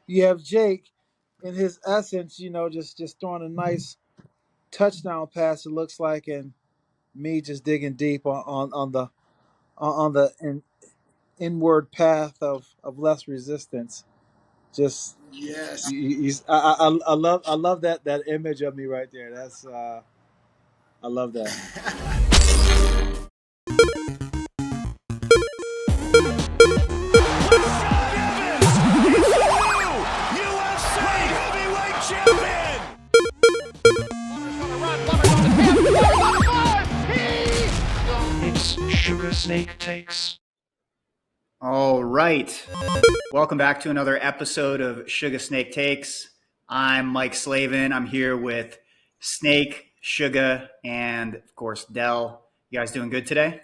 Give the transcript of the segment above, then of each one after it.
you have Jake in his essence, just throwing a nice touchdown pass. It looks like, and me just digging deep on the inward path of less resistance. Just Yes. I love that image of me right there. That's I love that. It's Sugar Snake Takes. All right. Welcome back to another episode of Sugar Snake Takes. I'm Mike Slavin. I'm here with Snake, Sugar, and of course, Dell. You guys doing good today?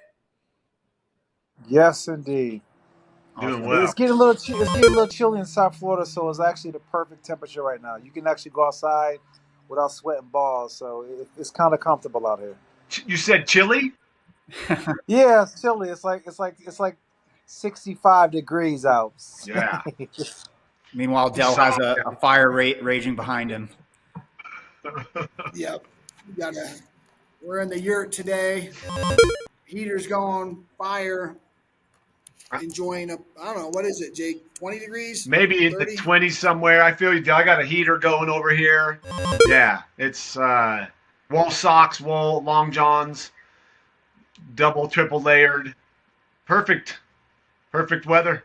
Yes, indeed. Doing Awesome. well. It's getting a little chilly in South Florida, so it's actually the perfect temperature right now. You can actually go outside without sweating balls, so it's kind of comfortable out here. You said chili? Yeah, it's chilly. It's like 65 degrees out. Yeah. Meanwhile, Dell has a fire raging behind him. Yep. We're in the yurt today. Heater's going, fire. Enjoying I don't know, what is it, Jake? 20 degrees? Maybe in the 30? 20s somewhere. I feel you. I got a heater going over here. Yeah. It's wool socks, wool, long johns, double, triple layered. Perfect. Perfect weather.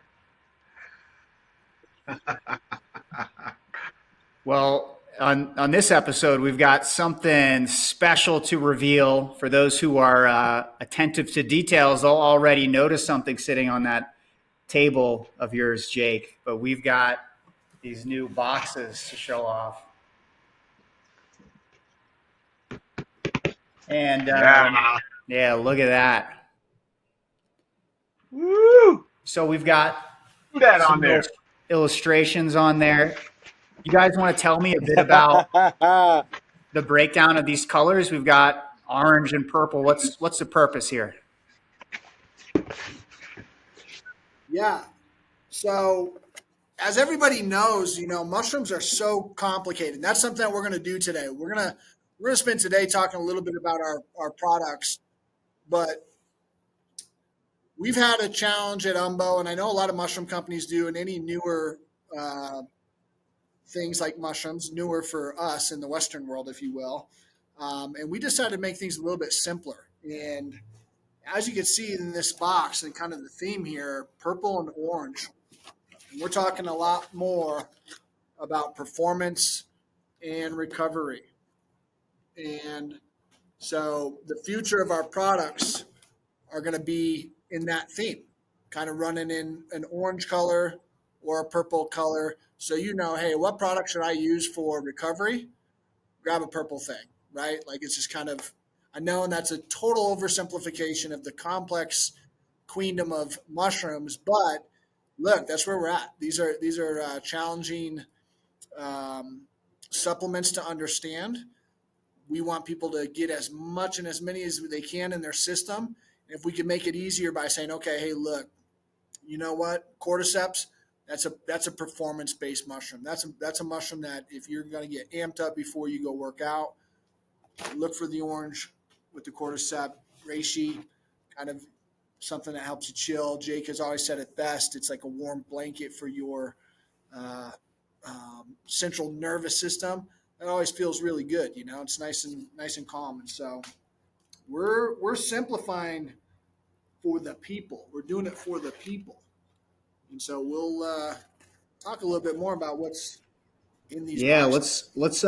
Well, on this episode, we've got something special to reveal. For those who are attentive to details, they'll already notice something sitting on that table of yours, Jake. But we've got these new boxes to show off. And yeah, look at that. Woo! So we've got Put that on there. illustrations on there. You guys want to tell me a bit about the breakdown of these colors? We've got orange and purple. What's the purpose here? Yeah. So, as everybody knows, mushrooms are so complicated. That's something that we're going to do today. We're going to spend today talking a little bit about our products, but we've had a challenge at Umbo, and I know a lot of mushroom companies do, and any newer things like mushrooms, newer for us in the Western world, if you will. And we decided to make things a little bit simpler. And as you can see in this box and kind of the theme here, purple and orange. And we're talking a lot more about performance and recovery. And so the future of our products are going to be in that theme, kind of running in an orange color or a purple color. So hey, what product should I use for recovery? Grab a purple thing, right? Like it's just kind of, I know, and that's a total oversimplification of the complex queendom of mushrooms, but look, that's where we're at. These are challenging supplements to understand. We want people to get as much and as many as they can in their system. If we can make it easier by saying, okay, hey, look, you know what, cordyceps, that's a performance-based mushroom. That's a mushroom that if you're going to get amped up before you go work out, look for the orange with the cordyceps reishi, kind of something that helps you chill. Jake has always said it best. It's like a warm blanket for your central nervous system. It always feels really good. It's nice and calm. And so we're simplifying for the people. We're doing it for the people. And so we'll talk a little bit more about what's in these boxes. Let's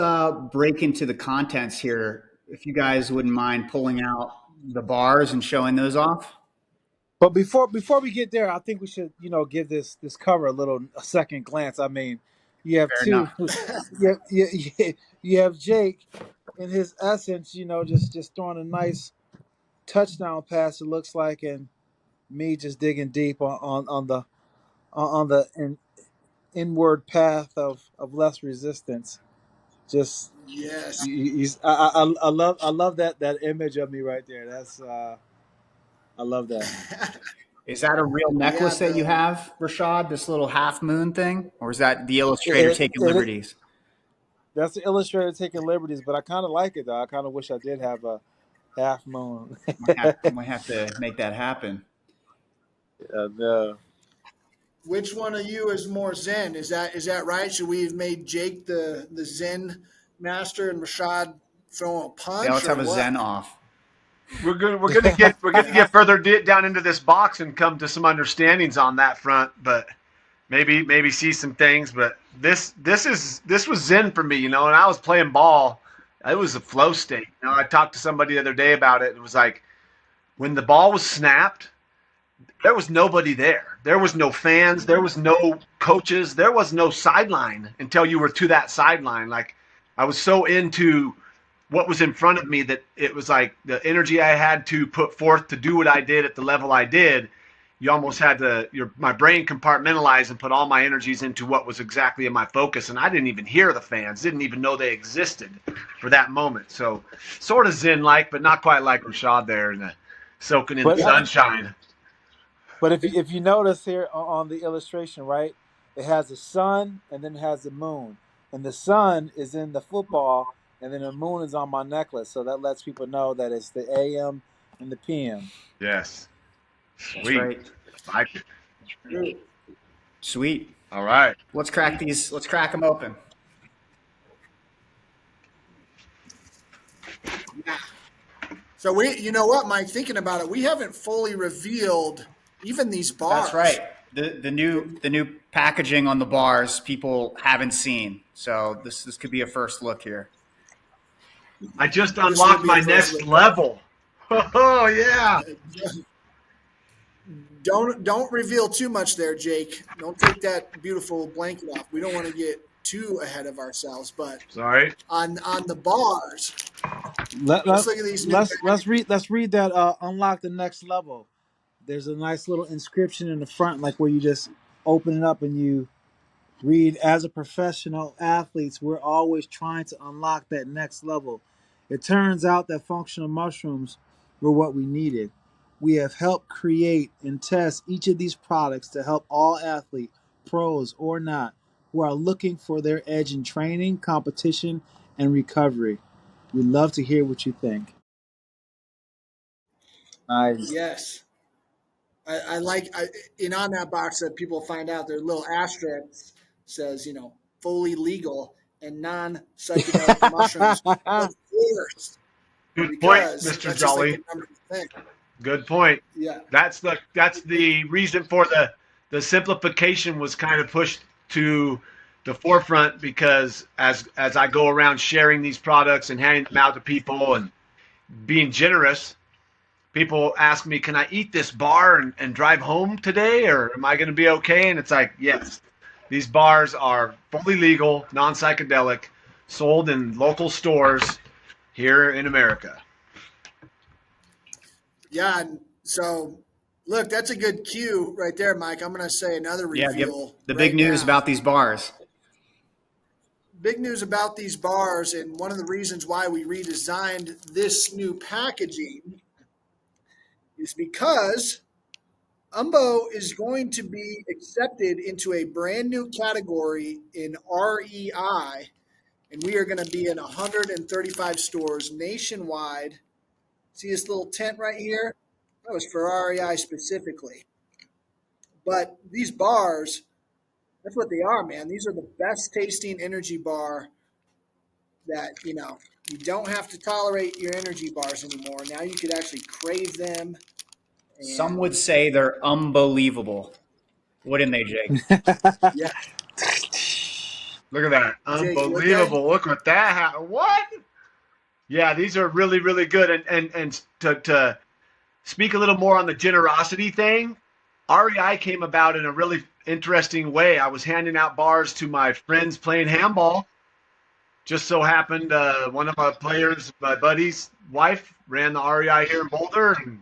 break into the contents here. If you guys wouldn't mind pulling out the bars and showing those off. But before we get there, I think we should give this cover a second glance. I mean, you have Fair two, enough. you have Jake in his essence, just throwing a nice touchdown pass. It looks like, and me just digging deep on the inward path of less resistance. Just Yes. I love that image of me right there. That's I love that. Is that a real Yeah, necklace that you the have, Rashad? This little half moon thing, or is that the illustrator It, taking it, it liberties? that's the illustrator taking liberties, but I kind of like it though. I kind of wish I did have a half moon. Might have to make that happen. No. which one of you is more Zen? Is that right? Should we have made Jake the Zen master and Rashad throw a Yeah, punch let's or have a what? Zen off. Yeah. We're gonna get further down into this box and come to some understandings on that front, but maybe see some things. But this was zen for me, and I was playing ball. It was a flow state. I talked to somebody the other day about it. It was like when the ball was snapped, there was nobody there. There was no fans. There was no coaches. There was no sideline until you were to that sideline. Like I was so into what was in front of me that it was like the energy I had to put forth to do what I did at the level I did. You almost had to my brain compartmentalize and put all my energies into what was exactly in my focus, and I didn't even hear the fans, didn't even know they existed for that moment. So sort of zen like, but not quite like Rashad there and soaking in the But Yeah. sunshine. but if you notice here on the illustration, right, it has the sun and then it has the moon, and the sun is in the football, and then the moon is on my necklace, so that lets people know that it's the AM and the PM. Yes. That's Sweet. right. Like it. True. Sweet. All right. Let's crack these. Let's crack them open. Yeah. So you know what, Mike? Thinking about it, we haven't fully revealed even these bars. That's right. The new packaging on the bars people haven't seen. So this could be a first look here. I just This will unlocked be a my first next look. level. Oh yeah. Don't reveal too much there, Jake. Don't take that beautiful blanket off. We don't want to get too ahead of ourselves. But Sorry. on the bars, Let, let's let, look at these new. let's read that unlock the next level. There's a nice little inscription in the front, like where you just open it up and you read, as a professional athletes, we're always trying to unlock that next level. It turns out that functional mushrooms were what we needed. We have helped create and test each of these products to help all athletes, pros or not, who are looking for their edge in training, competition, and recovery. We'd love to hear what you think. Nice. Yes, I like. And on that box that people find out, their little asterisk says, fully legal and non psychedelic mushrooms, of course, Good point, because Mr. that's just like Jolly. the number thing. Good point. Yeah. That's the reason for the simplification was kind of pushed to the forefront because as I go around sharing these products and handing them out to people and being generous, people ask me, "Can I eat this bar and drive home today, or am I going to be okay?" And it's like, yes, these bars are fully legal, non psychedelic, sold in local stores here in America. Yeah, and so look, that's a good cue right there, Mike. I'm going to say another Yeah, give reveal the big right news now. about these bars. Big news about these bars, and one of the reasons why we redesigned this new packaging is because Umbo is going to be accepted into a brand new category in REI, and we are going to be in 135 stores nationwide. See this little tent right here? That was for REI specifically. But these bars, that's what they are, man. These are the best tasting energy bar that, you don't have to tolerate your energy bars anymore. Now you could actually crave them. Some And would say they're unbelievable. Wouldn't they, Jake? yeah, Look at that. Jake, would they? Unbelievable. Look what that happened. What? Yeah, these are really, really good. And to speak a little more on the generosity thing, REI came about in a really interesting way. I was handing out bars to my friends playing handball. Just so happened one of my players, my buddy's wife, ran the REI here in Boulder, and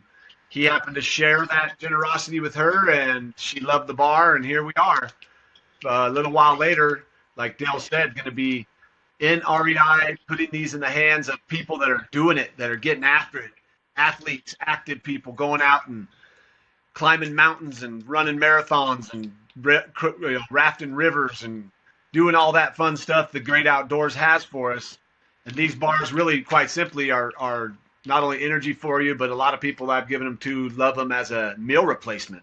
he happened to share that generosity with her, and she loved the bar, and here we are. A little while later, like Dale said, going to be in REI, putting these in the hands of people that are doing it, that are getting after it, athletes, active people, going out and climbing mountains and running marathons and rafting rivers and doing all that fun stuff the great outdoors has for us. And these bars really, quite simply, are not only energy for you, but a lot of people I've given them to love them as a meal replacement.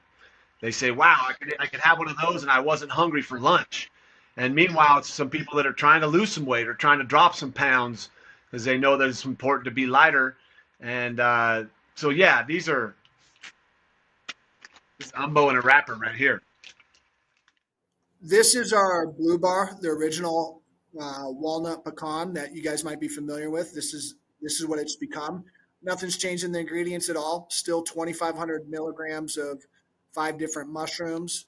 They say, "Wow, I could have one of those, and I wasn't hungry for lunch." And meanwhile, it's some people that are trying to lose some weight or trying to drop some pounds because they know that it's important to be lighter. And so, yeah, these are this Umbo and a wrapper right here. This is our blue bar, the original walnut pecan that you guys might be familiar with. This is what it's become. Nothing's changed in the ingredients at all. Still 2,500 milligrams of 5 different mushrooms.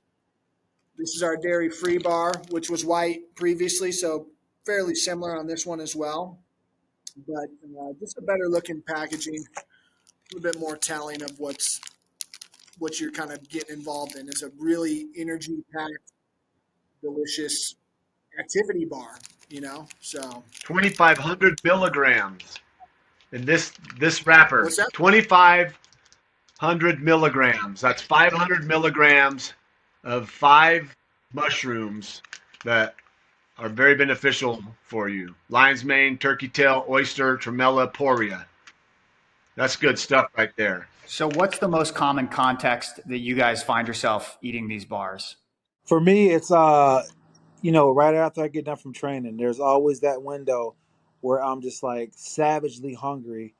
This is our dairy-free bar, which was white previously, so fairly similar on this one as well. But just a better looking packaging, a little bit more telling of what you're kind of getting involved in. Is a really energy packed, delicious activity bar, So 2,500 milligrams in this wrapper. what's that? 2,500 milligrams. That's 500 milligrams of 5 mushrooms that are very beneficial for you. Lion's mane, turkey tail, oyster, tremella, poria. That's good stuff right there. So, what's the most common context that you guys find yourself eating these bars? For me, it's right after I get done from training, there's always that window where I'm just like savagely hungry,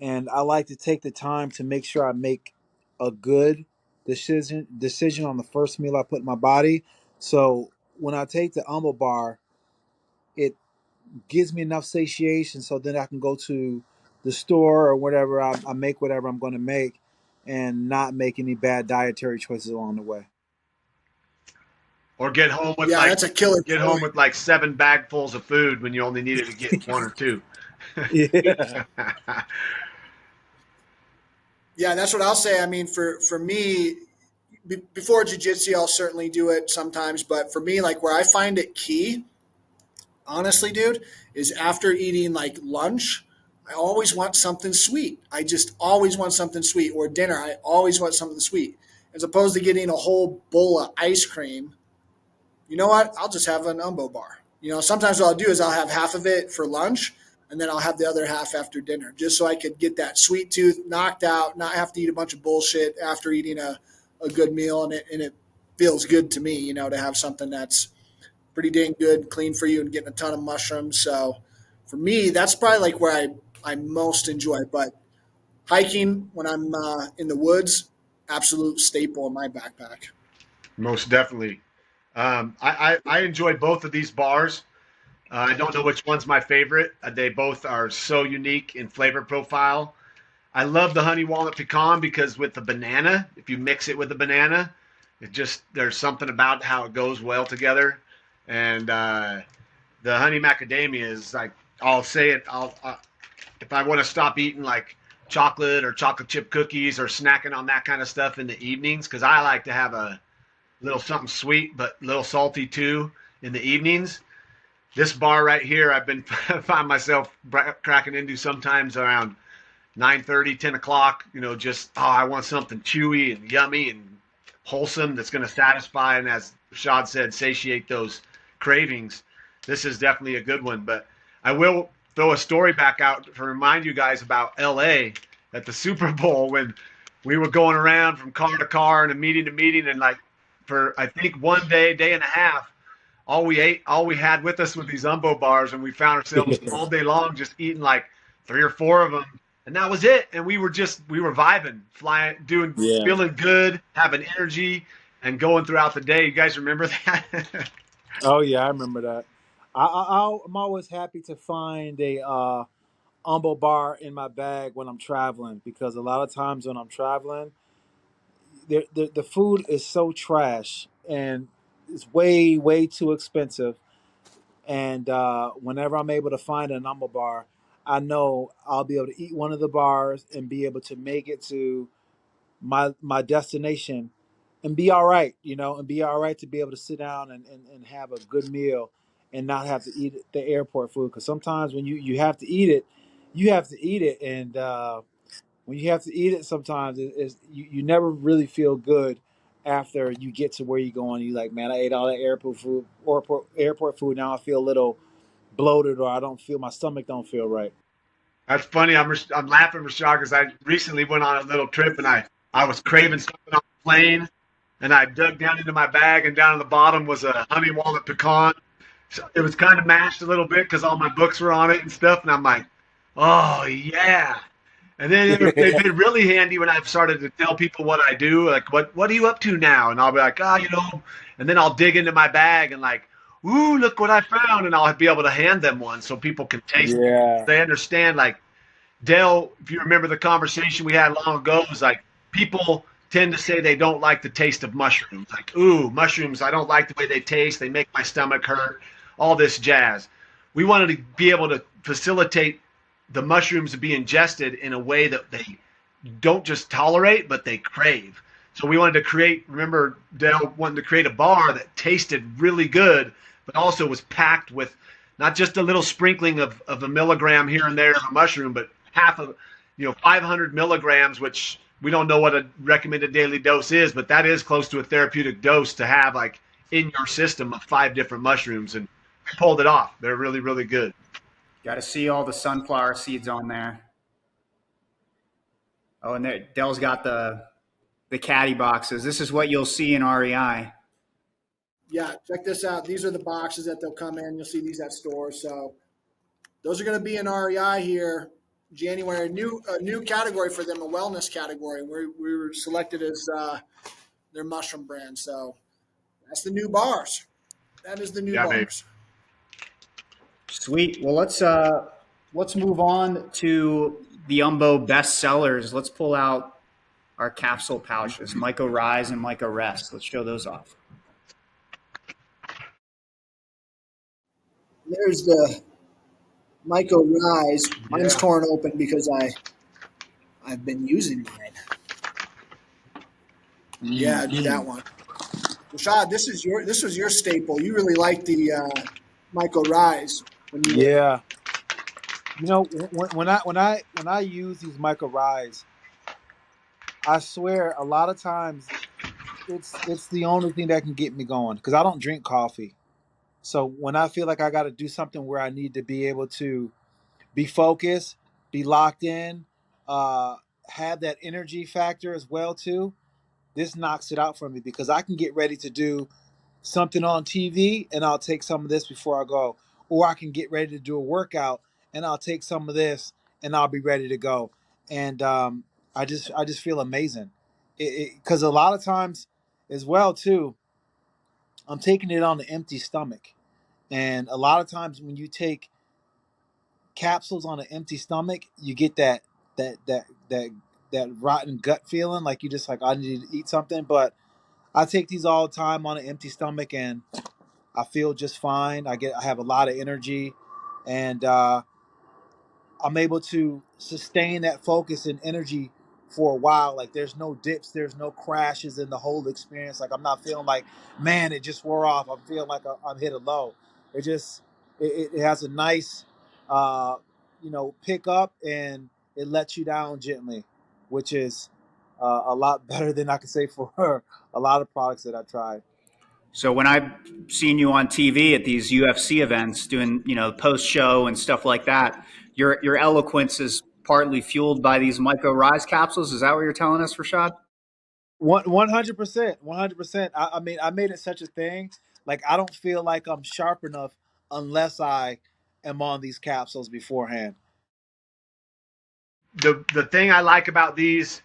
and I like to take the time to make sure I make a good decision on the first meal I put in my body. So when I take the Umbo bar, it gives me enough satiation so then I can go to the store or whatever I make whatever I'm going to make and not make any bad dietary choices along the way. Or get home with Yeah, like that's a killer. get home with like 7 bagfuls of food when you only needed to get 1 or 2. Yeah. Yeah, that's what I'll say. I mean, for me, before jujitsu, I'll certainly do it sometimes. But for me, like where I find it key, honestly, dude, is after eating like lunch. I always want something sweet. I just always want something sweet. Or dinner, I always want something sweet. As opposed to getting a whole bowl of ice cream, you know what? I'll just have an Umbo bar. Sometimes what I'll do is I'll have half of it for lunch and then I'll have the other half after dinner just so I could get that sweet tooth knocked out, not have to eat a bunch of bullshit after eating a good meal. And it feels good to me, to have something that's pretty dang good, clean for you, and getting a ton of mushrooms. So for me, that's probably like where I most enjoy. But hiking when I'm in the woods, absolute staple in my backpack. Most definitely. I enjoy both of these bars. I don't know which one's my favorite. They both are so unique in flavor profile. I love the honey walnut pecan because with the banana, if you mix it with the banana, there's something about how it goes well together. And the honey macadamia is like, I'll say it. If I want to stop eating like chocolate or chocolate chip cookies or snacking on that kind of stuff in the evenings, because I like to have a little something sweet but a little salty too in the evenings. This bar right here, I've been find myself cracking into sometimes around 9:30, 10 o'clock. I want something chewy and yummy and wholesome that's going to satisfy and, as Rashad said, satiate those cravings. This is definitely a good one. But I will throw a story back out to remind you guys about LA at the Super Bowl when we were going around from car to car and meeting to meeting, and like for I think one day and a half, all we had with us were these Umbo bars, and we found ourselves all day long just eating like 3 or 4 of them, and that was it. And we were vibing, flying, Yeah. feeling good, having energy, and going throughout the day. You guys remember that? Oh yeah, I remember that. I'm always happy to find a Umbo bar in my bag when I'm traveling because a lot of times when I'm traveling, the food is so trash and it's way too expensive. And whenever I'm able to find a Umbo bar, I know I'll be able to eat one of the bars and be able to make it to my destination and be all right, and be all right to be able to sit down and have a good meal and not have to eat the airport food. Because sometimes when you have to eat it, you have to eat it. And when you have to eat it, sometimes you never really feel good after you get to where you're going. You like, man, I ate all that airport food. Now I feel a little bloated, or I don't feel my stomach don't feel right. That's funny. I'm laughing, Rashad, because I recently went on a little trip and I was craving something on the plane, and I dug down into my bag, and down on the bottom was a honey walnut pecan. So it was kind of mashed a little bit because all my books were on it and stuff, and I'm like, oh yeah. And then they've been really handy when I've started to tell people what I do, like what are you up to now? And I'll be like, and then I'll dig into my bag and like, ooh, look what I found, and I'll be able to hand them one so people can taste it. Yeah, They understand, like Dale, if you remember the conversation we had long ago, was like people tend to say they don't like the taste of mushrooms. Like, ooh, mushrooms, I don't like the way they taste. They make my stomach hurt, all this jazz. We wanted to be able to facilitate the mushrooms to be ingested in a way that they don't just tolerate, but they crave. So we wanted to create, remember, Dale wanted to create a bar that tasted really good, but also was packed with not just a little sprinkling of a milligram here and there of a mushroom, but half of, 500 milligrams, which we don't know what a recommended daily dose is, but that is close to a therapeutic dose to have like in your system of 5 different mushrooms. And we pulled it off. They're really, really good. Got to see all the sunflower seeds on there. Oh, and there, Dell's got the caddy boxes. This is what you'll see in REI. Yeah, check this out. These are the boxes that they'll come in. You'll see these at stores. So those are going to be in REI here January. A new category for them, a wellness category. We were selected as their mushroom brand. So that's the new bars. That is the new Yeah, baby. bars. Sweet. Well, let's move on to the Umbo best sellers. Let's pull out our capsule pouches, Myco Rise and Myco Rest. Let's show those off. There's the Myco Rise. Mine's torn open because I've been using mine. Yeah, do that one. Rashad, this was your staple. You really like the Myco Rise when you yeah. When I use these micro rides, I swear a lot of times it's the only thing that can get me going because I don't drink coffee. So when I feel like I got to do something where I need to be able to be focused, be locked in, uh, have that energy factor as well too, this knocks it out for me because I can get ready to do something on TV and I'll take some of this before I go, or I can get ready to do a workout and I'll take some of this and I'll be ready to go. And I just feel amazing, because a lot of times as well too, I'm taking it on an empty stomach, and a lot of times when you take capsules on an empty stomach, you get that that that that rotten gut feeling, like you just like I need to eat something. But I take these all the time on an empty stomach, and I feel just fine. I have a lot of energy, and I'm able to sustain that focus and energy for a while. Like there's no dips, there's no crashes in the whole experience. Like I'm not feeling like, man, it just wore off. I'm feeling like I'm hit a low. It just it has a nice, uh, pick up, and it lets you down gently, which is a lot better than I could say for a lot of products that I've tried. So when I've seen you on TV at these UFC events doing, post show and stuff like that, your eloquence is partly fueled by these Myco Rise capsules. Is that what you're telling us, Rashad? 100%, 100%. I mean, I made it such a thing. Like I don't feel like I'm sharp enough unless I am on these capsules beforehand. The thing I like about these,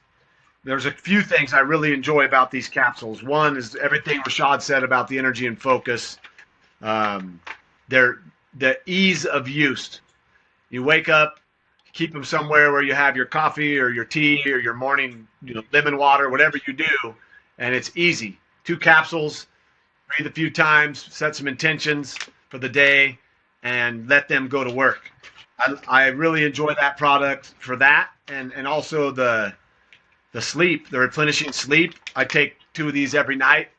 there's a few things I really enjoy about these capsules. One is everything Rashad said about the energy and focus. Um, they're the ease of use. You wake up, keep them somewhere where you have your coffee or your tea or your morning, lemon water, whatever you do, and it's easy. 2 capsules, breathe a few times, set some intentions for the day, and let them go to work. I really enjoy that product for that, and also the sleep, the replenishing sleep. I take 2 of these every night.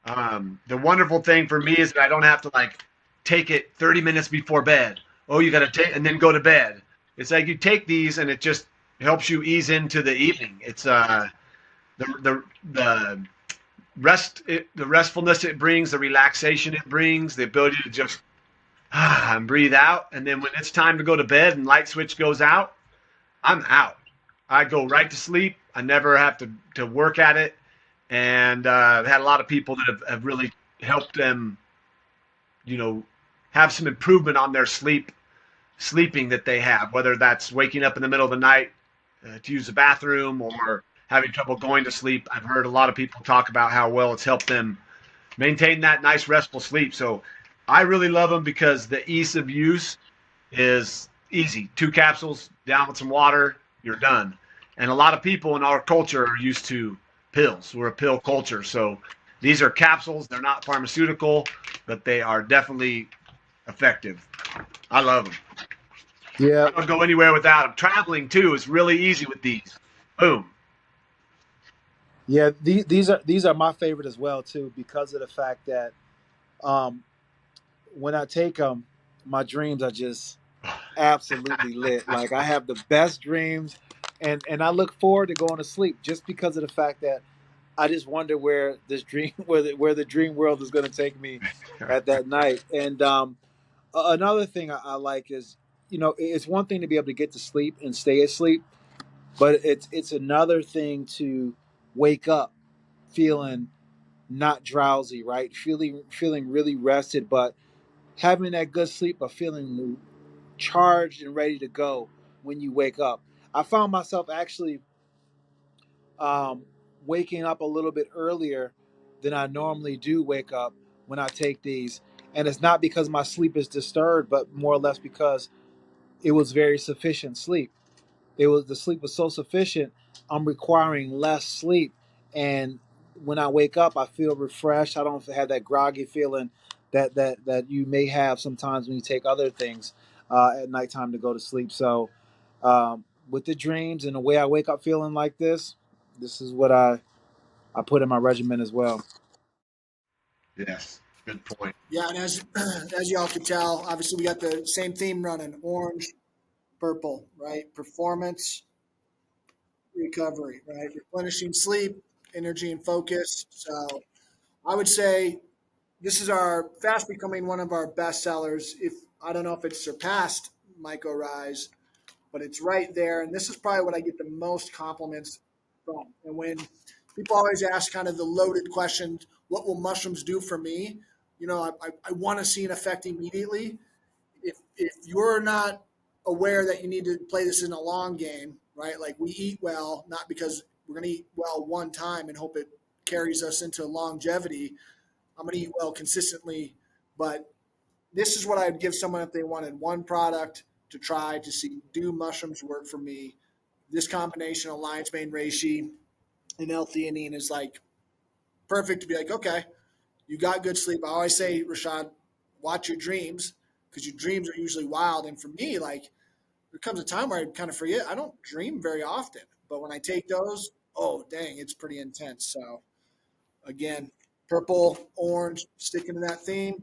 The wonderful thing for me is that I don't have to like take it 30 minutes before bed. Oh, you got to take and then go to bed. It's like you take these and it helps you ease into the evening. It's the the restfulness it brings, the relaxation it brings, the ability to just and breathe out. And then when it's time to go to bed and light switch goes out, I'm out. I go right to sleep. I never have to work at it. And I've had a lot of people that have really helped them, you know, have some improvement on their sleeping that they have, whether that's waking up in the middle of the night to use the bathroom or having trouble going to sleep. I've heard a lot of people talk about how well it's helped them maintain that nice restful sleep. So I really love them because the ease of use is easy. 2 capsules, down with some water, you're done. And a lot of people in our culture are used to pills. We're a pill culture. So these are capsules. They're not pharmaceutical, but they are definitely effective. I love them. Yeah, I don't go anywhere without them. Traveling too is really easy with these. Boom. yeah. These are my favorite as well too, because of the fact that um, when I take them, my dreams are just absolutely lit. Like I have the best dreams, and I look forward to going to sleep just because of the fact that I just wonder where this dream, where the dream world is going to take me at that night. And another thing I like is, it's one thing to be able to get to sleep and stay asleep, but it's another thing to wake up feeling not drowsy, right? Feeling really rested, but having that good sleep, but feeling charged and ready to go when you wake up. I found myself actually um, waking up a little bit earlier than I normally do wake up when I take these. And it's not because my sleep is disturbed, but more or less because it was very sufficient sleep. The sleep was so sufficient, I'm requiring less sleep. And when I wake up, I feel refreshed. I don't have that groggy feeling that you may have sometimes when you take other things at nighttime to go to sleep. So with the dreams and the way I wake up feeling like this is what I put in my regimen as well. Yes. Good point. Yeah, and as as y'all can tell, obviously we got the same theme running: orange, purple, right? Performance, recovery, right? Replenishing sleep, energy, and focus. So I would say this is our fast becoming one of our best sellers. If I don't know if it's surpassed Myco Rise, but it's right there. And this is probably what I get the most compliments from. And when people always ask kind of the loaded question, what will mushrooms do for me? I want to see an effect immediately. If you're not aware that you need to play this in a long game, right? Like we eat well, not because we're going to eat well one time and hope it carries us into longevity. I'm going to eat well consistently, but this is what I'd give someone if they wanted one product to try to see, do mushrooms work for me? This combination of lion's mane reishi and L-theanine is like perfect to be like, okay, you got good sleep. I always say, Rashad, watch your dreams because your dreams are usually wild. And for me, like there comes a time where I kind of forget. I don't dream very often, but when I take those, oh dang, it's pretty intense. So again, purple, orange, sticking to that theme.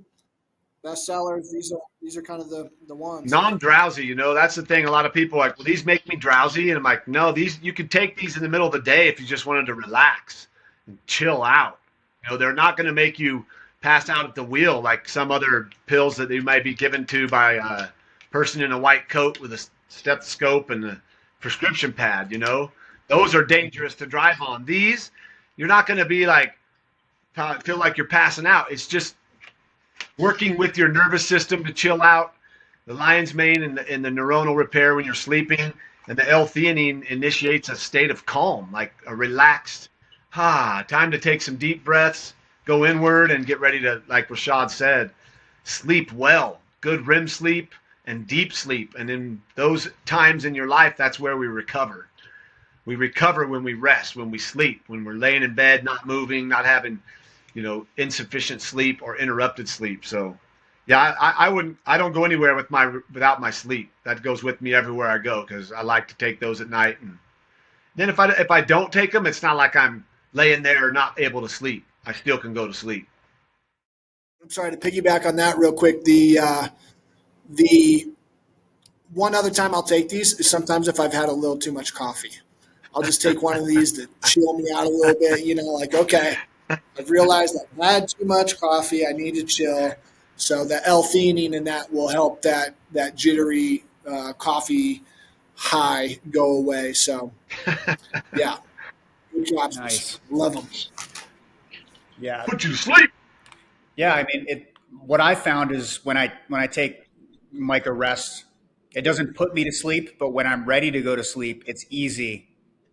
Best sellers. These are kind of the ones. Non-drowsy, that's the thing. A lot of people are like, well, these make me drowsy, and I'm like, no, these you could take these in the middle of the day if you just wanted to relax and chill out. They're not going to make you pass out at the wheel like some other pills that you might be given to by a person in a white coat with a stethoscope and a prescription pad. Those are dangerous to drive on. These, you're not going to be like feel like you're passing out. It's just working with your nervous system to chill out, the lion's mane and the neuronal repair when you're sleeping, and the L-theanine initiates a state of calm, like a relaxed, time to take some deep breaths, go inward, and get ready to, like Rashad said, sleep well, good REM sleep and deep sleep. And in those times in your life, that's where we recover. We recover when we rest, when we sleep, when we're laying in bed, not moving, not having insufficient sleep or interrupted sleep. So, yeah, I wouldn't. I don't go anywhere without my sleep. That goes with me everywhere I go because I like to take those at night. And then if I don't take them, it's not like I'm laying there not able to sleep. I still can go to sleep. I'm sorry to piggyback on that real quick. The one other time I'll take these is sometimes if I've had a little too much coffee. I'll just take one of these to chill me out a little bit. Like, okay, I've realized I've had too much coffee. I need to chill. So the L-theanine in that will help that jittery coffee high go away. So yeah, good jobs. Nice. Love them. Yeah. Put you to sleep. Yeah, I mean, what I found is when I take Micah rest, it doesn't put me to sleep, but when I'm ready to go to sleep, it's easy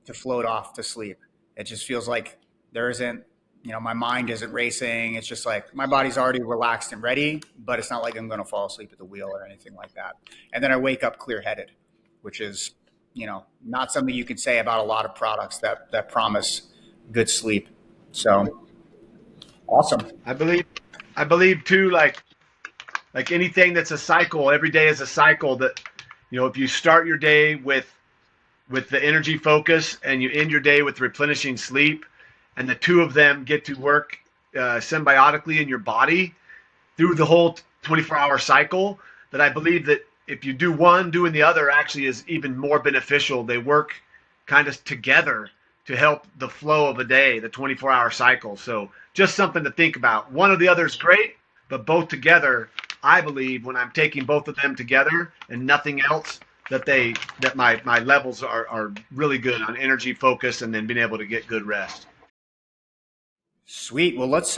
to float off to sleep. It just feels like there isn't, my mind isn't racing. It's just like my body's already relaxed and ready, but it's not like I'm going to fall asleep at the wheel or anything like that. And then I wake up clear-headed, which is, not something you can say about a lot of products that promise good sleep. So awesome. I believe too, like anything that's a cycle, every day is a cycle that, if you start your day with the energy focus and you end your day with replenishing sleep, and the two of them get to work symbiotically in your body through the whole 24-hour cycle, that I believe that if you do one, doing the other actually is even more beneficial. They work kind of together to help the flow of a day, the 24-hour cycle. So just something to think about. One or the other is great, but both together, I believe when I'm taking both of them together and nothing else, that my levels are really good on energy focus and then being able to get good rest. Sweet. Well, let's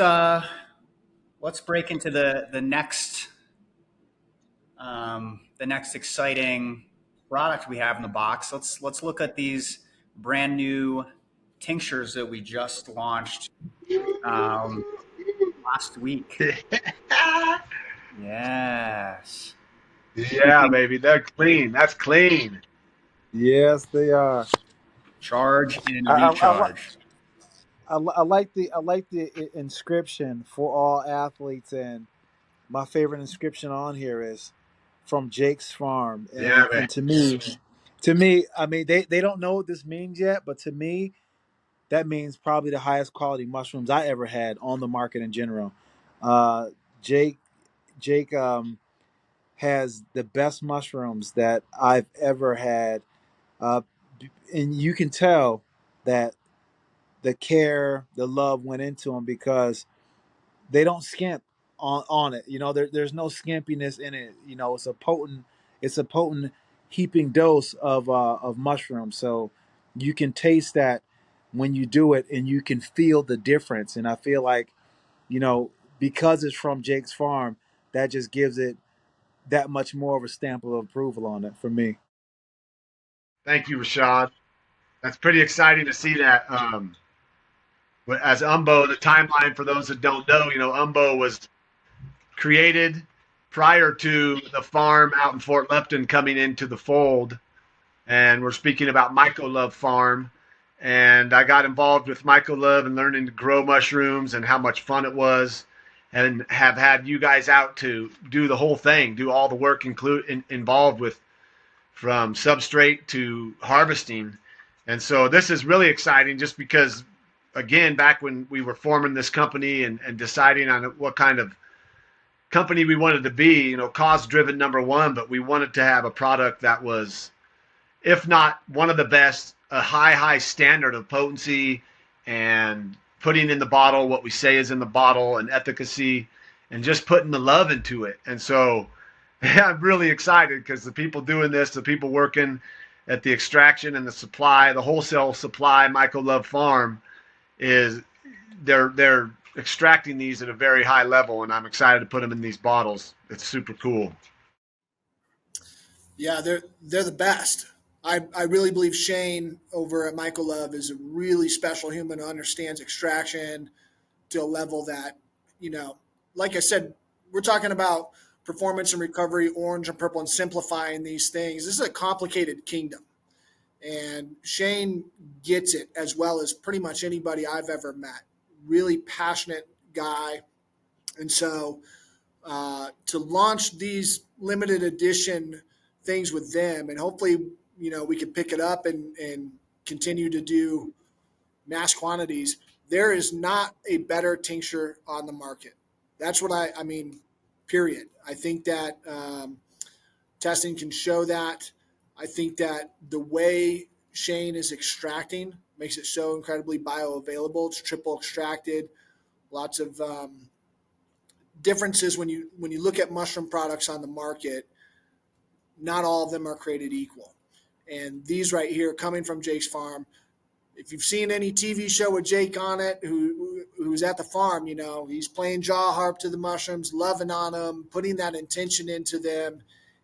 break into the next exciting product we have in the box. Let's look at these brand new tinctures that we just launched um, last week. Yes. Yeah, baby, they're clean. That's clean. Yes, they are. Charge and I, I, I, recharge. I like the inscription for all athletes, and my favorite inscription on here is from Jake's Farm, Yeah, and man. to me, I mean they don't know what this means yet, but to me that means probably the highest quality mushrooms I ever had on the market in general. Uh, Jake Jake has the best mushrooms that I've ever had, uh, and you can tell that the care, the love went into them because they don't skimp on it. There's no skimpiness in it. It's a potent heaping dose of mushrooms. So you can taste that when you do it, and you can feel the difference. And I feel like you know because it's from Jake's Farm, that just gives it that much more of a stamp of approval on it for me. Thank you, Rashad. That's pretty exciting to see that. As Umbo, the timeline for those that don't know, Umbo was created prior to the farm out in Fort Lupton coming into the fold. And we're speaking about Myco Love Farm. And I got involved with Myco Love and learning to grow mushrooms and how much fun it was. And have had you guys out to do the whole thing, do all the work involved with from substrate to harvesting. And so this is really exciting just because, again, back when we were forming this company and deciding on what kind of company we wanted to be, cost driven number one, but we wanted to have a product that was, if not one of the best, a high standard of potency and putting in the bottle what we say is in the bottle and efficacy and just putting the love into it. And so yeah, I'm really excited because the people doing this, the people working at the extraction and the supply, the wholesale supply, Myco Love Farm, is they're extracting these at a very high level, and I'm excited to put them in these bottles. It's super cool. Yeah, they're the best. I really believe Shane over at Michael Love is a really special human who understands extraction to a level that, you know, like I said, we're talking about performance and recovery, orange and purple, and simplifying these things. This is a complicated kingdom. And Shane gets it as well as pretty much anybody I've ever met. Really passionate guy. And so to launch these limited edition things with them, and hopefully, we can pick it up and continue to do mass quantities. There is not a better tincture on the market. That's what I mean, period. I think that Testing can show that. I think that the way Shane is extracting makes it so incredibly bioavailable. It's triple extracted. Lots of differences when you look at mushroom products on the market. Not all of them are created equal. And these right here, coming from Jake's farm, if you've seen any TV show with Jake on it, who's at the farm, he's playing jaw harp to the mushrooms, loving on them, putting that intention into them,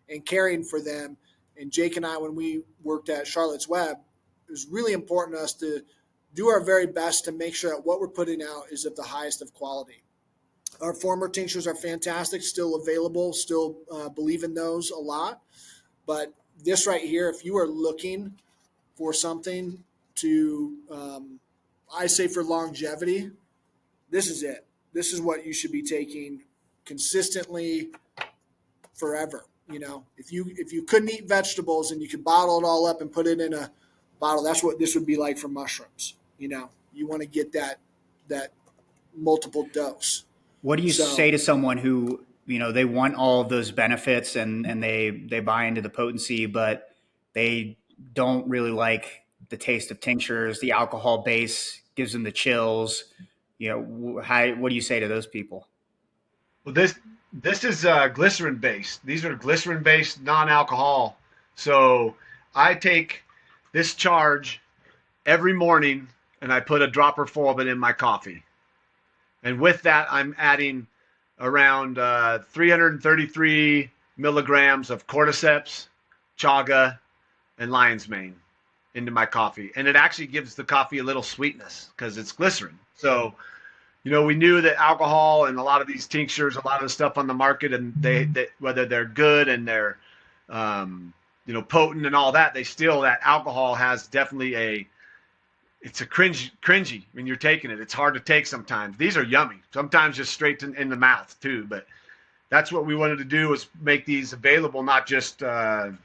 and caring for them. And Jake and I, when we worked at Charlotte's Web, it was really important to us to do our very best to make sure that what we're putting out is of the highest of quality. Our former tinctures are fantastic, still available, still believe in those a lot. But this right here, if you are looking for something to, I say for longevity, this is it. This is what you should be taking consistently forever. If you couldn't eat vegetables and you could bottle it all up and put it in a bottle, that's what this would be like for mushrooms. You want to get that multiple dose. What do you So say to someone who, they want all of those benefits and they buy into the potency, but they don't really like the taste of tinctures, the alcohol base gives them the chills. What do you say to those people? Well, this is glycerin based. These are glycerin based non-alcohol. So I take this charge every morning and I put a dropper full of it in my coffee. And with that, I'm adding around 333 milligrams of cordyceps, chaga, and lion's mane into my coffee. And it actually gives the coffee a little sweetness because it's glycerin. So, we knew that alcohol and a lot of these tinctures, a lot of the stuff on the market, and they whether they're good and they're, potent and all that, that alcohol has definitely it's a cringy when you're taking it. It's hard to take sometimes. These are yummy. Sometimes just straight in the mouth too. But that's what we wanted to do, was make these available, not just for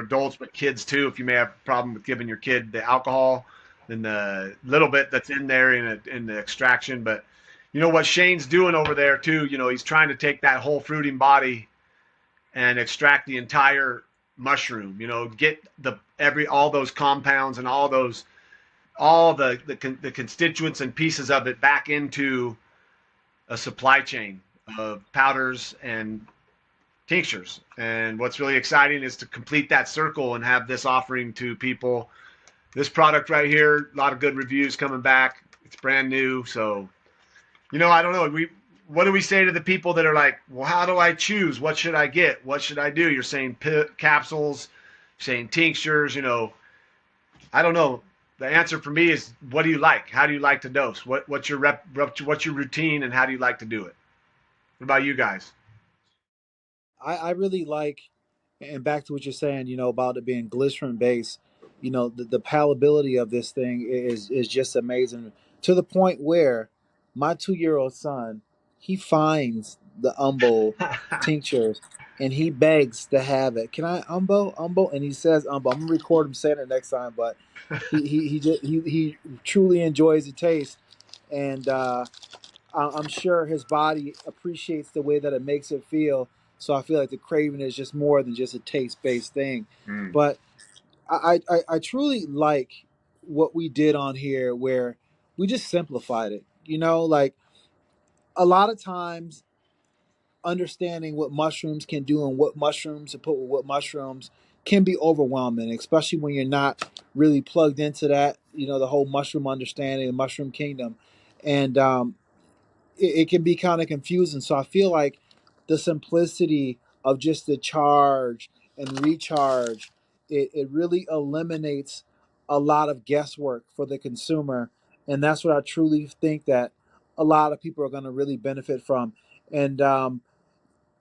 adults, but kids too. If you may have a problem with giving your kid the alcohol, then the little bit that's in there in the extraction. But what Shane's doing over there too. He's trying to take that whole fruiting body and extract the entire mushroom. Get all those compounds and all the constituents and pieces of it back into a supply chain of powders and tinctures. And what's really exciting is to complete that circle and have this offering to people. This product right here, a lot of good reviews coming back. It's brand new. So, I don't know. What do we say to the people that are like, well, how do I choose? What should I get? What should I do? You're saying capsules, saying tinctures, I don't know. The answer for me is, what do you like? How do you like to dose? What's your what's your routine, and how do you like to do it? What about you guys? I really like, and back to what you're saying, about it being glycerin based, the palatability of this thing is just amazing, to the point where my 2-year-old son, he finds the Umbo tinctures and he begs to have it. Can I Umbo? And he says Umbo. I'm gonna record him saying it next time, but he truly enjoys the taste, and I'm sure his body appreciates the way that it makes it feel. So I feel like the craving is just more than just a taste based thing. Mm. But I truly like what we did on here, where we just simplified it. Like a lot of times, understanding what mushrooms can do and what mushrooms to put with what mushrooms can be overwhelming, especially when you're not really plugged into that. The whole mushroom understanding, the mushroom kingdom, and it can be kind of confusing. So I feel like the simplicity of just the charge and recharge, it really eliminates a lot of guesswork for the consumer. And that's what I truly think that a lot of people are going to really benefit from. And,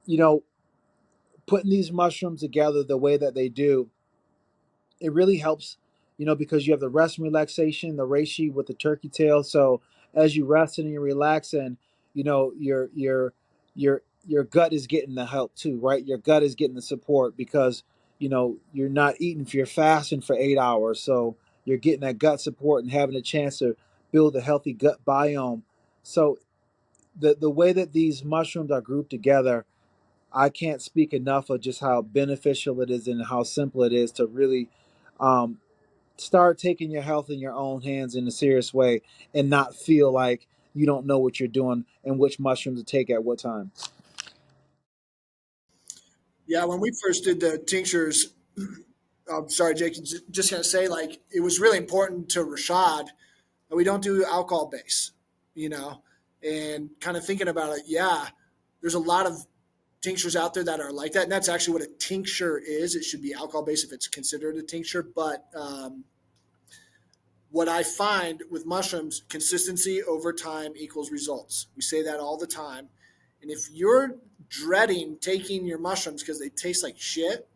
you know, putting these mushrooms together the way that they do, it really helps, because you have the rest and relaxation, the reishi with the turkey tail. So as you rest and you're relaxing, your gut is getting the help too, right? Your gut is getting the support because you're not eating if you're fasting for 8 hours. So you're getting that gut support and having a chance to build a healthy gut biome. So the way that these mushrooms are grouped together, I can't speak enough of just how beneficial it is and how simple it is to really um, start taking your health in your own hands in a serious way and not feel like you don't know what you're doing and which mushrooms to take at what time. Yeah, when we first did the tinctures, I'm sorry, Jake, just gonna say like it was really important to Rashad that we don't do alcohol base, you know, and kind of thinking about it. Yeah, there's a lot of tinctures out there that are like that, and that's actually what a tincture is. It should be alcohol based if it's considered a tincture. But what I find with mushrooms, consistency over time equals results. We say that all the time. And if you're dreading taking your mushrooms because they taste like shit,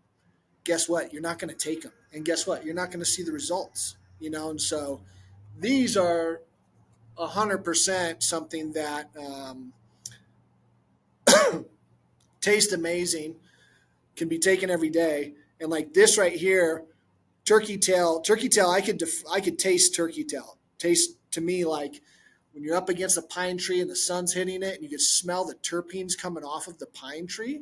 guess what? You're not going to take them. And guess what? You're not going to see the results, you know? And so these are 100% something that taste amazing, can be taken every day. And like this right here, turkey tail, I could taste turkey tail. Taste to me like when you're up against a pine tree and the sun's hitting it and you can smell the terpenes coming off of the pine tree.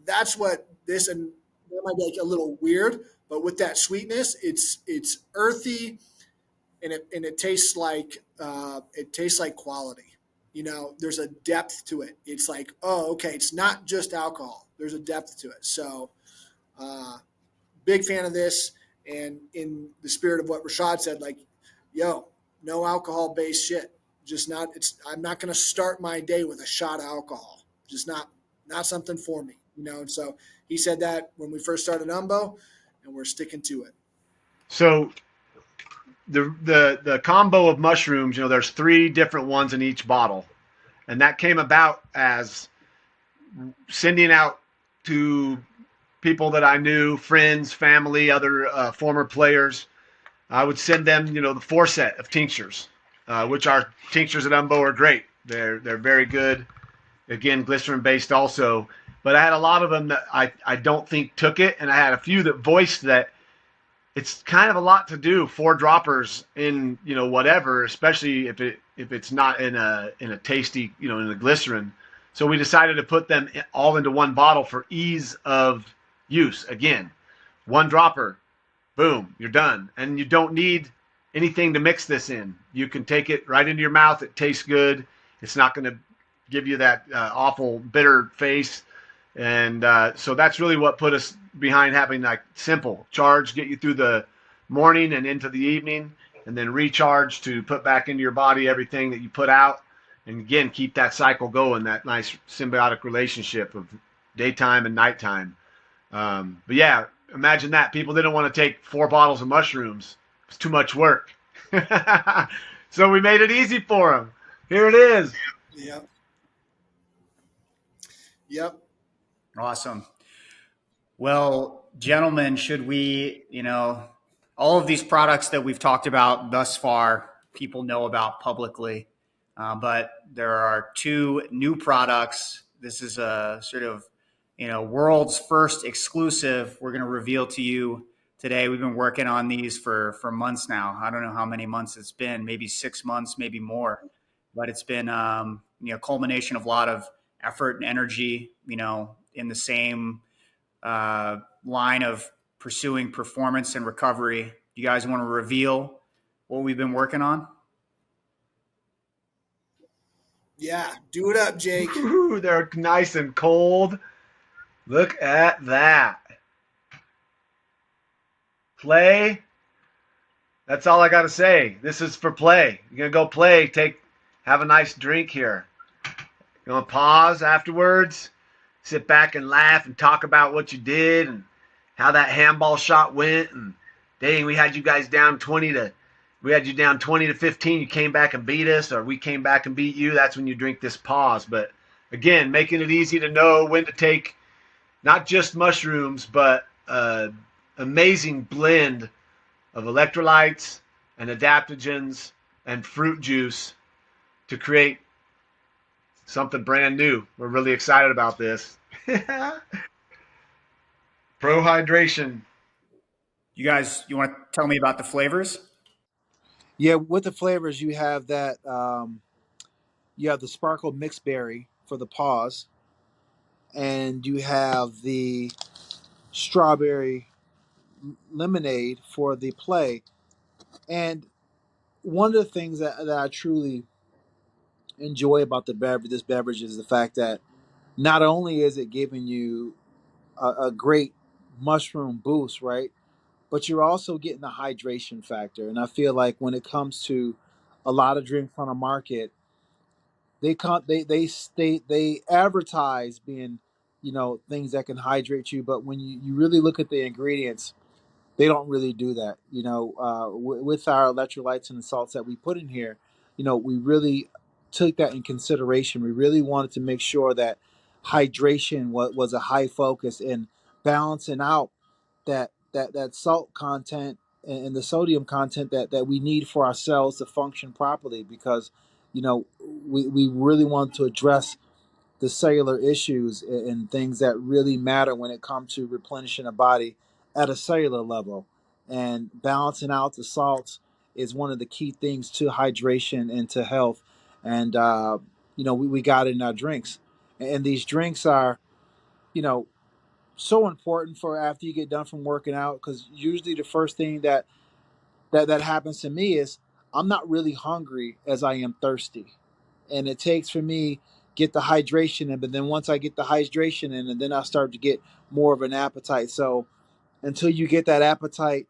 That's what this, and that might be like a little weird, but with that sweetness, it's earthy, and it tastes like quality. You know, there's a depth to it. It's like, oh, okay, it's not just alcohol. There's a depth to it. So, uh, big fan of this. And in the spirit of what Rashad said, like, yo, no alcohol based shit. Just not. It's. I'm not going to start my day with a shot of alcohol. Just not something for me. You know. And so he said that when we first started Umbo, and we're sticking to it. So the combo of mushrooms, there's 3 different ones in each bottle, and that came about as sending out to people that I knew, friends, family, other former players. I would send them, the 4 set of tinctures, which our tinctures at Umbo are great. They're very good. Again, glycerin based also. But I had a lot of them that I don't think took it, and I had a few that voiced that it's kind of a lot to do, 4 droppers in whatever, especially if it's not in a tasty in a glycerin. So we decided to put them all into one bottle for ease of use. Again, 1 dropper, boom, you're done, and you don't need anything to mix this in. You can take it right into your mouth. It tastes good. It's not going to give you that awful bitter face. And so that's really what put us behind having like simple charge, get you through the morning and into the evening, and then recharge to put back into your body everything that you put out. And again, keep that cycle going, that nice symbiotic relationship of daytime and nighttime. But yeah, imagine that. People didn't want to take 4 bottles of mushrooms. It's too much work. So we made it easy for them. Here it is. Yep. Yep. Awesome. Well, gentlemen, should we, all of these products that we've talked about thus far, people know about publicly, but there are 2 new products. This is a sort of, world's first exclusive. We're going to reveal to you today. We've been working on these for months now. I don't know how many months it's been, maybe 6 months, maybe more, but it's been, culmination of a lot of effort and energy, in the same line of pursuing performance and recovery. You guys want to reveal what we've been working on? Yeah. Do it up, Jake. Ooh, they're nice and cold. Look at that. Play. That's all I got to say. This is for play. You're going to go play, have a nice drink here. You're going to pause afterwards, sit back and laugh and talk about what you did and how that handball shot went. And dang, we had you down 20 to 15. You came back and beat us, or we came back and beat you. That's when you drink this pause. But again, making it easy to know when to take not just mushrooms, but amazing blend of electrolytes and adaptogens and fruit juice to create something brand new. We're really excited about this. Pro hydration. You guys, you want to tell me about the flavors? Yeah, with the flavors, you have that you have the sparkle mixed berry for the pause, and you have the strawberry lemonade for the play. And one of the things that I truly enjoy about this beverage is the fact that not only is it giving you a great mushroom boost, right? But you're also getting the hydration factor. And I feel like when it comes to a lot of drinks on the market, they advertise being, things that can hydrate you. But when you really look at the ingredients, they don't really do that. With our electrolytes and the salts that we put in here, we really took that in consideration. We really wanted to make sure that hydration was a high focus in balancing out that salt content and the sodium content that we need for our cells to function properly, because we really want to address the cellular issues and things that really matter when it comes to replenishing a body at a cellular level. And balancing out the salts is one of the key things to hydration and to health. And we got it in our drinks, and these drinks are, you know so important for after you get done from working out, because usually the first thing that happens to me is I'm not really hungry as I am thirsty, and it takes for me get the hydration in. But then once I get the hydration in, and then I start to get more of an appetite. So until you get that appetite,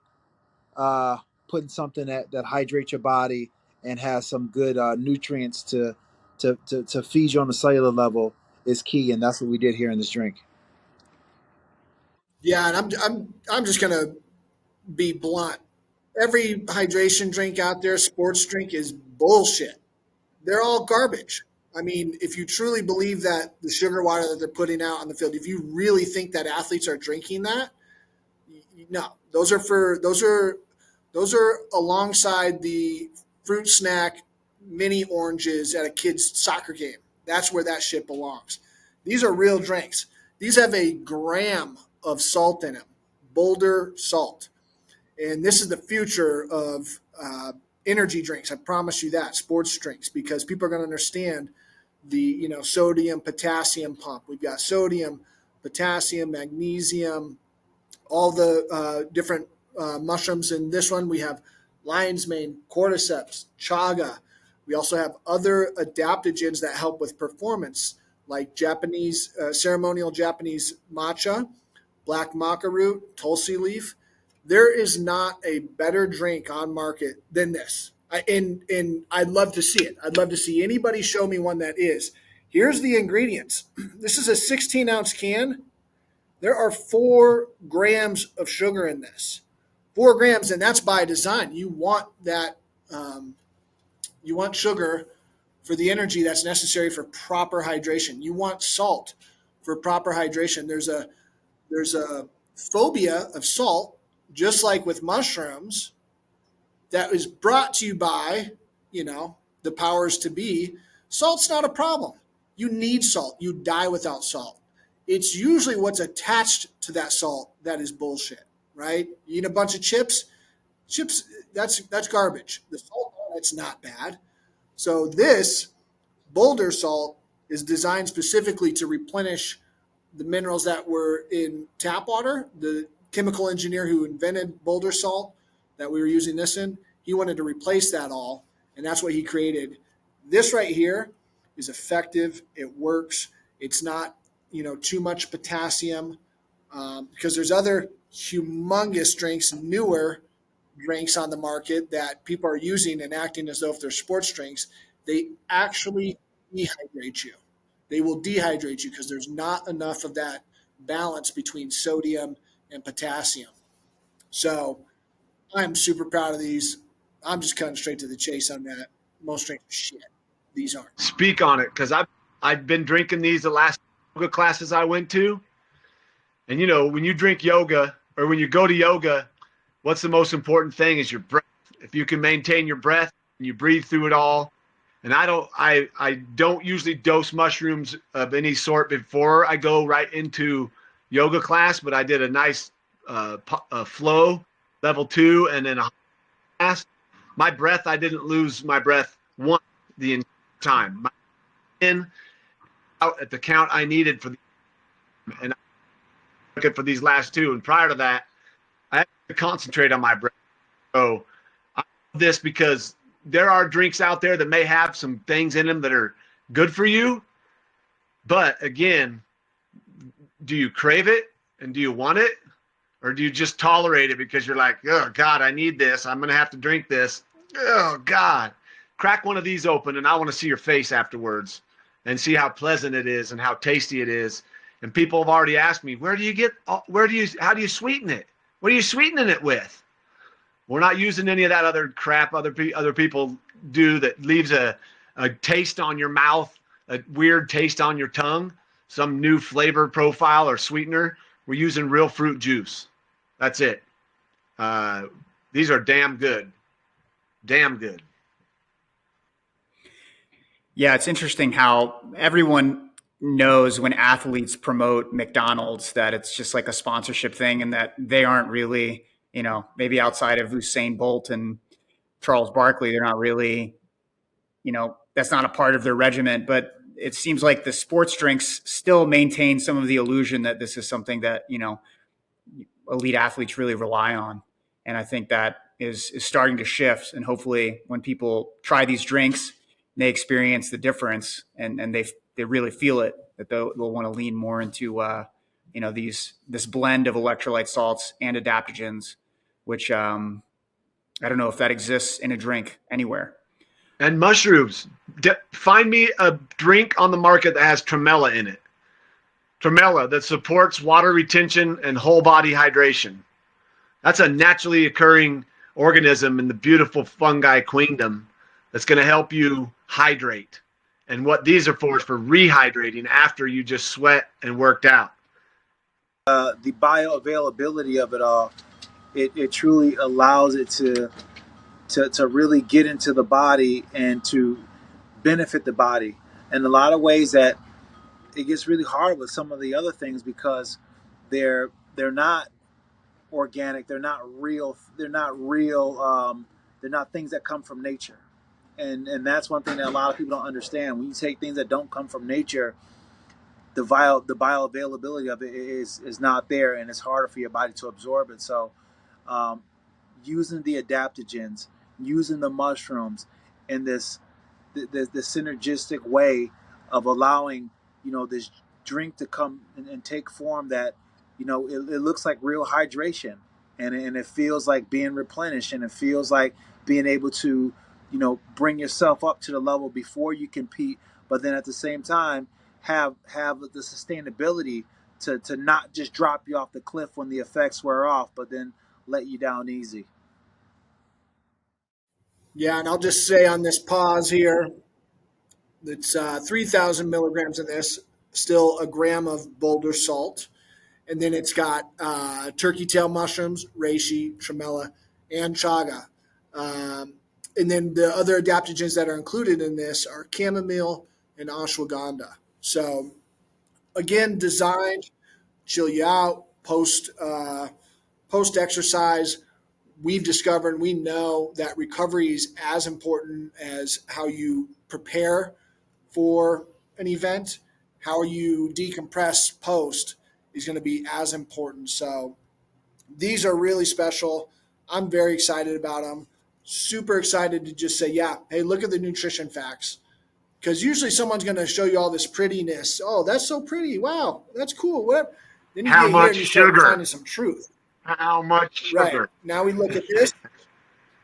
uh, putting something that hydrates your body and has some good nutrients to feed you on the cellular level is key, and that's what we did here in this drink. Yeah, and I'm just gonna be blunt. Every hydration drink out there, sports drink, is bullshit. They're all garbage. I mean, if you truly believe that the sugar water that they're putting out on the field, if you really think that athletes are drinking that, no, those are alongside the fruit snack mini oranges at a kid's soccer game. That's where that shit belongs. These are real drinks. These have a gram of salt in them, Boulder salt. And this is the future of energy drinks. I promise you that, sports drinks, because people are going to understand the sodium potassium pump. We've got sodium, potassium, magnesium, all the different mushrooms in this one. We have lion's mane, cordyceps, chaga. We also have other adaptogens that help with performance, like Japanese ceremonial Japanese matcha, black maca root, tulsi leaf. There is not a better drink on market than this. And I'd love to see it. I'd love to see anybody show me one that is. Here's the ingredients. This is a 16-ounce can. There are 4 grams of sugar in this. 4 grams, and that's by design. You want that. You want sugar for the energy that's necessary for proper hydration. You want salt for proper hydration. There's a phobia of salt, just like with mushrooms, that is brought to you by, the powers to be. Salt's not a problem. You need salt. You die without salt. It's usually what's attached to that salt that is bullshit, right? You eat a bunch of chips, that's garbage. The salt on it's not bad. So this Boulder salt is designed specifically to replenish the minerals that were in tap water. The chemical engineer who invented Boulder salt that we were using this in, he wanted to replace that all, and that's what he created. This right here is effective. It works. It's not, too much potassium, because there's other humongous drinks, newer drinks on the market that people are using and acting as though if they're sports drinks. They actually dehydrate you. They will dehydrate you because there's not enough of that balance between sodium and potassium. So I'm super proud of these. I'm just cutting straight to the chase on that. Most drinks are shit. These aren't. Speak on it, because I've been drinking these the last yoga classes I went to, and when you drink yoga or when you go to yoga, what's the most important thing is your breath. If you can maintain your breath and you breathe through it all. And I don't usually dose mushrooms of any sort before I go right into yoga class, but I did a nice flow level 2 and then a class. My breath, I didn't lose my breath once the entire time. In out at the count I needed for the and I'm looking for these last two. And prior to that, I had to concentrate on my breath. So I love this because there are drinks out there that may have some things in them that are good for you. But again, do you crave it and do you want it? Or do you just tolerate it because you're like, oh, God, I need this. I'm going to have to drink this. Oh, God. Crack one of these open, and I want to see your face afterwards and see how pleasant it is and how tasty it is. And people have already asked me, how do you sweeten it? What are you sweetening it with? We're not using any of that other crap other people do that leaves a taste on your mouth, a weird taste on your tongue, some new flavor profile or sweetener. We're using real fruit juice. That's it. These are damn good. Damn good. Yeah, it's interesting how everyone knows when athletes promote McDonald's that it's just like a sponsorship thing and that they aren't really, maybe outside of Usain Bolt and Charles Barkley, they're not really, that's not a part of their regimen. But it seems like the sports drinks still maintain some of the illusion that this is something that, elite athletes really rely on. And I think that is starting to shift. And hopefully when people try these drinks, they experience the difference and they really feel it, that they'll want to lean more into, this blend of electrolyte salts and adaptogens, which I don't know if that exists in a drink anywhere. And mushrooms. Find me a drink on the market that has tremella in it. Tremella that supports water retention and whole body hydration. That's a naturally occurring organism in the beautiful fungi queendom that's going to help you hydrate. And what these are for is for rehydrating after you just sweat and worked out. The bioavailability of it all, it truly allows it to really get into the body and to benefit the body. In a lot of ways that it gets really hard with some of the other things because they're not organic, they're not real, they're not things that come from nature. And that's one thing that a lot of people don't understand. When you take things that don't come from nature, the bioavailability of it is not there, and it's harder for your body to absorb it. So using the adaptogens, using the mushrooms in this the synergistic way of allowing this drink to come and take form that it looks like real hydration, and it feels like being replenished, and it feels like being able to bring yourself up to the level before you compete, but then at the same time have the sustainability to not just drop you off the cliff when the effects wear off, but then let you down easy. Yeah, and I'll just say on this pause here, it's 3,000 milligrams of this, still a gram of boulder salt. And then it's got turkey tail mushrooms, reishi, tremella, and chaga. And then the other adaptogens that are included in this are chamomile and ashwagandha. So, again, designed chill you out post exercise. We've discovered, we know that recovery is as important as how you prepare for an event. How you decompress post is going to be as important. So these are really special. I'm very excited about them. Super excited to just say, yeah, hey, look at the nutrition facts. Because usually someone's going to show you all this prettiness. Oh, that's so pretty. Wow, that's cool. Whatever. Then you How get much here and you start sugar? finding some truth. How much sugar? Right. Now we look at this.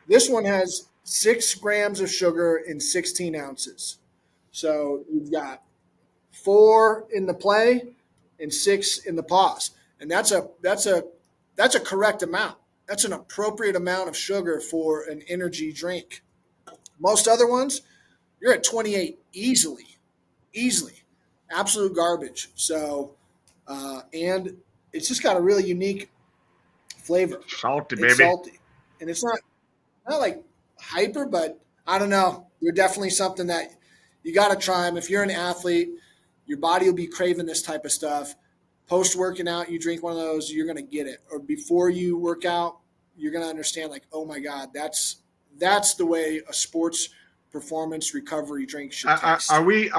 This one has 6 grams of sugar in 16 ounces. So you've got 4 in the play and 6 in the pause. And that's a correct amount. That's an appropriate amount of sugar for an energy drink. Most other ones, you're at 28 easily. Absolute garbage. So, and it's just got a really unique flavor. Salty, It's baby. salty. And it's not like hyper, but I don't know. They're definitely something that you got to try them. If you're an athlete, your body will be craving this type of stuff. Post working out, you drink one of those, you're going to get it. Or before you work out, you're going to understand, like, oh my God, that's the way a sports performance recovery drink should taste. Are we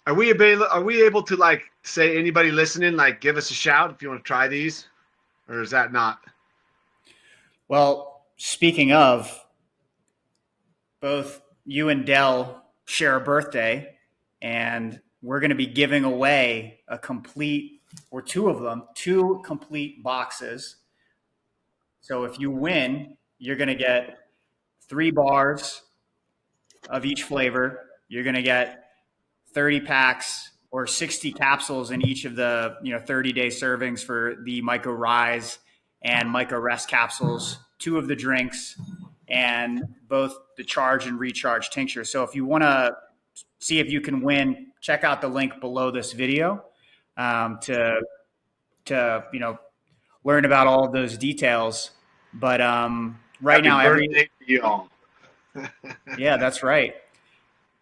Are we able to like say anybody listening, like give us a shout if you want to try these, or is that not? Well, speaking of, both you and Dell share a birthday, and we're going to be giving away a complete, or two of them, two complete boxes. So if you win, you're going to get 3 bars of each flavor. You're going to get 30 packs or 60 capsules in each of the 30-day servings for the Myco Rise and Myco Rest capsules, two of the drinks, and both the Charge and Recharge tincture. So if you want to see if you can win, check out the link below this video to learn about all of those details. But right Happy now, birthday to you all. yeah, that's right.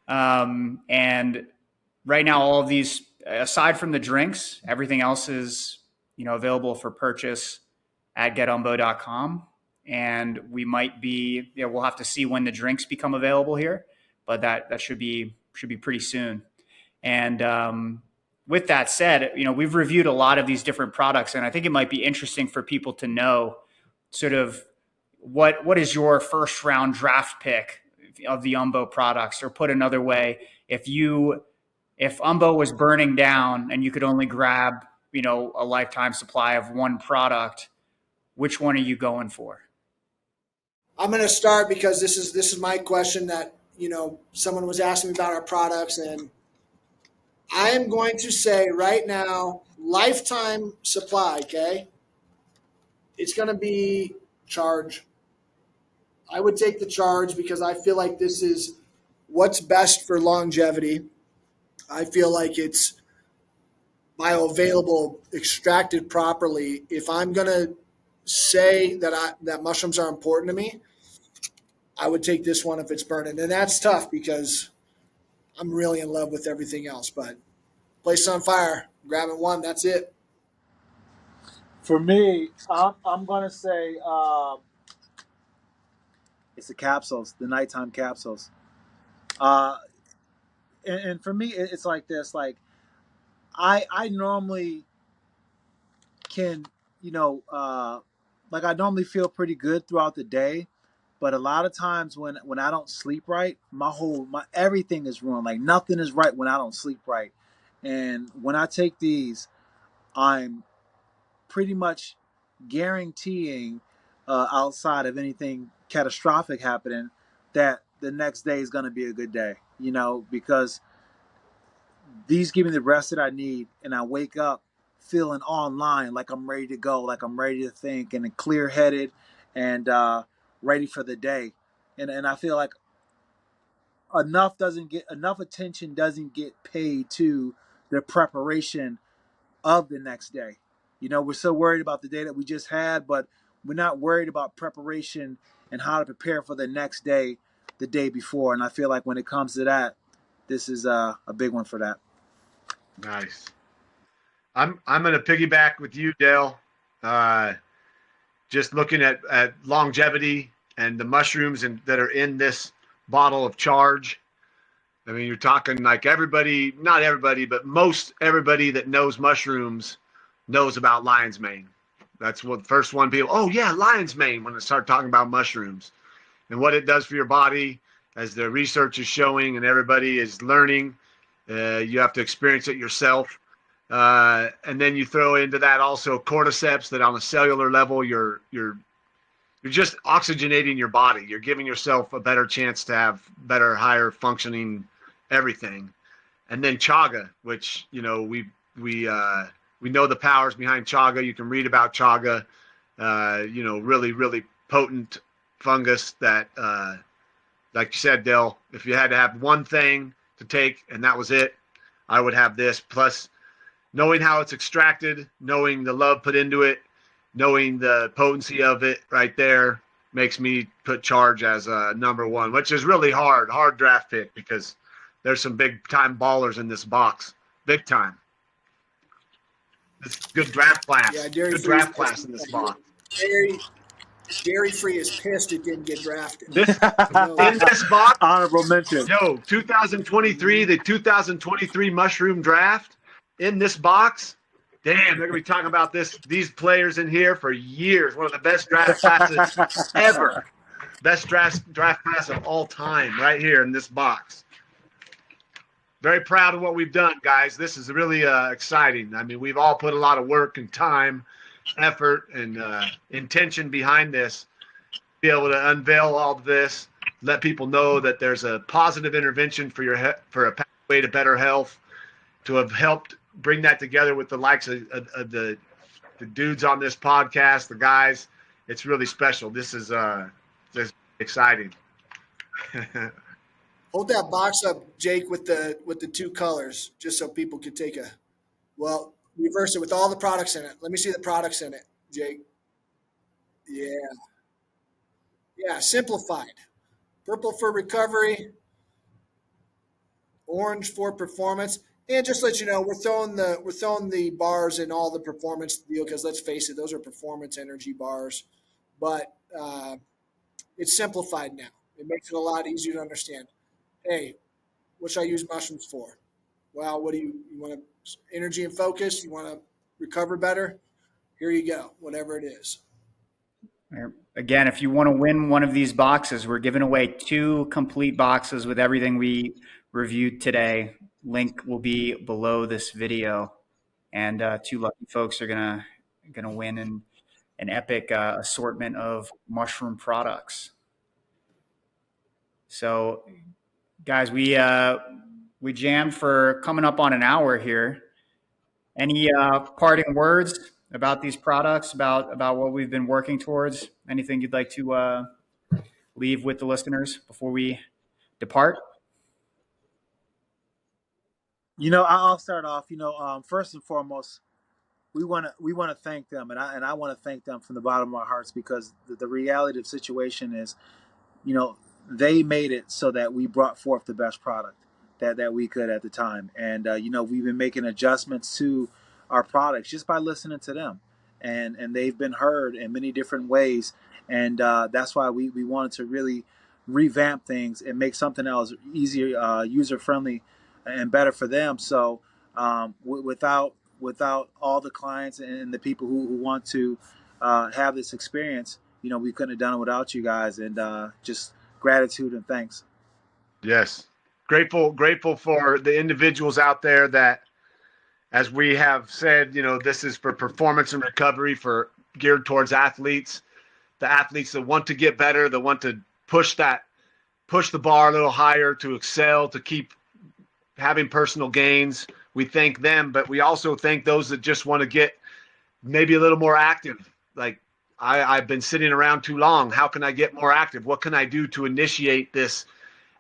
And right now, all of these, aside from the drinks, everything else is available for purchase at getumbo.com. And we might be, we'll have to see when the drinks become available here, but that should be pretty soon. And with that said, we've reviewed a lot of these different products, and I think it might be interesting for people to know sort of what is your first round draft pick of the Umbo products, or put another way, if Umbo was burning down and you could only grab, a lifetime supply of one product, which one are you going for? I'm going to start because this is my question that someone was asking me about our products, and I am going to say right now, lifetime supply. Okay, it's going to be Charge. I would take the Charge because I feel like this is what's best for longevity. I feel like it's bioavailable, extracted properly. If I'm going to say that mushrooms are important to me, I would take this one if it's burning. And that's tough because I'm really in love with everything else. But place on fire, grabbing one, that's it. For me, I'm gonna say it's the capsules, the nighttime capsules. Uh, and for me, it's like this. Like I normally can, like I normally feel pretty good throughout the day, but a lot of times when I don't sleep right, my everything is ruined. Like nothing is right when I don't sleep right. And when I take these, I'm pretty much guaranteeing, outside of anything catastrophic happening, that the next day is going to be a good day. Because these give me the rest that I need, and I wake up feeling online, like I'm ready to go, like I'm ready to think, and clear headed, and ready for the day. And I feel like enough attention doesn't get paid to the preparation of the next day. We're so worried about the day that we just had, but we're not worried about preparation and how to prepare for the next day, the day before. And I feel like when it comes to that, this is a big one for that. Nice. I'm going to piggyback with you, Dale. Just looking at longevity and the mushrooms that are in this bottle of Charge. I mean, you're talking like everybody, not everybody, but most everybody that knows mushrooms knows about lion's mane. That's what the first one people, oh yeah, lion's mane, when they start talking about mushrooms and what it does for your body, as the research is showing and everybody is learning. You have to experience it yourself. And then you throw into that also cordyceps, that on a cellular level, you're just oxygenating your body. You're giving yourself a better chance to have better, higher functioning everything. And then chaga, which, we know the powers behind chaga. You can read about chaga, really, really potent fungus that, like you said, Dale, if you had to have one thing to take and that was it, I would have this. Plus, knowing how it's extracted, knowing the love put into it, knowing the potency of it right there makes me put Charge as number one, which is really hard draft pick, because there's some big time ballers in this box. Big time. It's good draft class. Yeah, dairy good free draft class in this box. Jerry Free is pissed it didn't get drafted. This I know in that. this box, Honorable mention. 2023, the 2023 mushroom draft in this box. Damn, they're gonna be talking about these players in here for years. One of the best draft classes ever. Best draft class of all time, right here in this box. Very proud of what we've done, guys. This is really exciting. I mean, we've all put a lot of work and time, effort, and intention behind this. Be able to unveil all of this, let people know that there's a positive intervention for a pathway to better health. To have helped bring that together with the likes of the dudes on this podcast, the guys, it's really special. This is exciting. Hold that box up, Jake, with the two colors, just so people could take a reverse it with all the products in it. Let me see the products in it, Jake. Yeah. Yeah, simplified. Purple for recovery, orange for performance. And just to let you know, we're throwing the bars in all the performance deal because let's face it, those are performance energy bars. But it's simplified now. It makes it a lot easier to understand. Hey, what should I use mushrooms for? Well, what do you want to energy and focus? You want to recover better? Here you go, whatever it is. Again, if you want to win one of these boxes, we're giving away 2 complete boxes with everything we reviewed today. Link will be below this video, and 2 lucky folks are gonna win an epic assortment of mushroom products. So, guys, we jammed for coming up on an hour here. Any parting words about these products, about what we've been working towards? Anything you'd like to leave with the listeners before we depart? I'll start off. First and foremost, we want to thank them, and I want to thank them from the bottom of our hearts because the reality of the situation is, they made it so that we brought forth the best product that we could at the time. And, we've been making adjustments to our products just by listening to them. And they've been heard in many different ways. And that's why we wanted to really revamp things and make something else easier, user-friendly, and better for them. So without all the clients and the people who want to have this experience, we couldn't have done it without you guys. And just gratitude and thanks. Yes. Grateful for the individuals out there that, as we have said, this is for performance and recovery for geared towards athletes, the athletes that want to get better, that want to push the bar a little higher, to excel, to keep having personal gains. We thank them, but we also thank those that just want to get maybe a little more active. Like, I've been sitting around too long. How can I get more active? What can I do to initiate this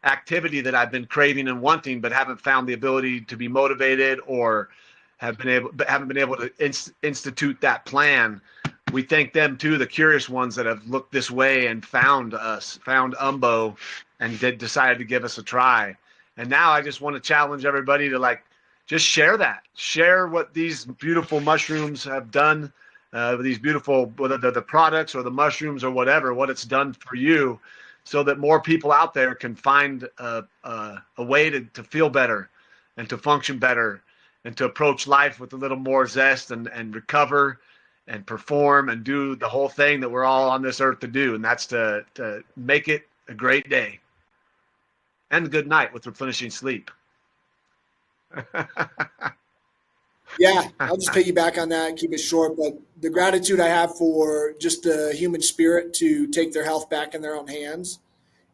activity that I've been craving and wanting, but haven't found the ability to be motivated, or haven't been able to institute that plan? We thank them too, the curious ones that have looked this way and found Umbo, and decided to give us a try. And now I just want to challenge everybody to just share what these beautiful mushrooms have done. These beautiful, whether they're the products or the mushrooms or whatever, what it's done for you, so that more people out there can find a way to feel better and to function better and to approach life with a little more zest and recover and perform and do the whole thing that we're all on this earth to do. And that's to make it a great day and a good night with replenishing sleep. Yeah, I'll just piggyback on that, keep it short. But the gratitude I have for just the human spirit to take their health back in their own hands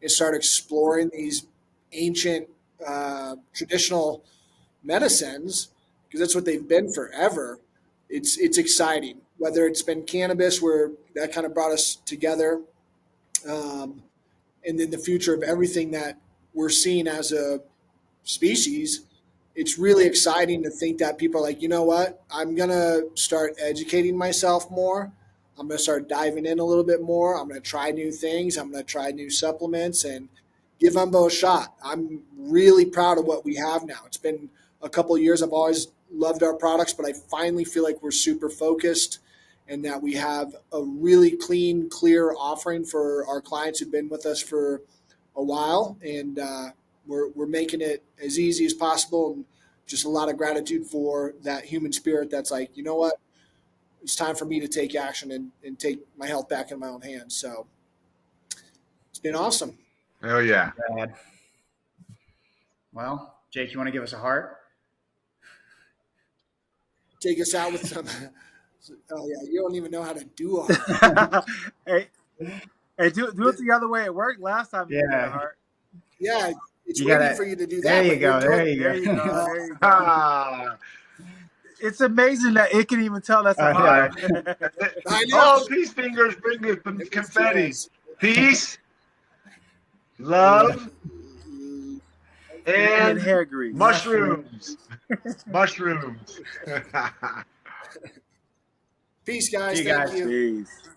and start exploring these ancient traditional medicines, because that's what they've been forever. It's exciting. Whether it's been cannabis, where that kind of brought us together, and then the future of everything that we're seeing as a species. It's really exciting to think that people are like, you know what? I'm going to start educating myself more. I'm going to start diving in a little bit more. I'm going to try new things. I'm going to try new supplements and give Umbo a shot. I'm really proud of what we have now. It's been a couple of years. I've always loved our products, but I finally feel like we're super focused and that we have a really clean, clear offering for our clients who've been with us for a while, and we're making it as easy as possible. And just a lot of gratitude for that human spirit that's like, you know what, it's time for me to take action and take my health back in my own hands. So it's been awesome. Oh yeah. Bad. Well, Jake, you want to give us a heart? Take us out with some. Oh yeah, you don't even know how to do a heart. Hey, do it the other way. It worked last time you did a heart. Yeah, it's You waiting gotta- for you to do that. There you but you're go. doing There it. you There you go. go. There you go. Ah, It's amazing that it can even tell that's a I heart. I oh, know. peace fingers bring me some It confetti. feels- Peace, love, And and hair grease. mushrooms. Mushrooms. Peace, guys. See you Thank guys. you. Peace.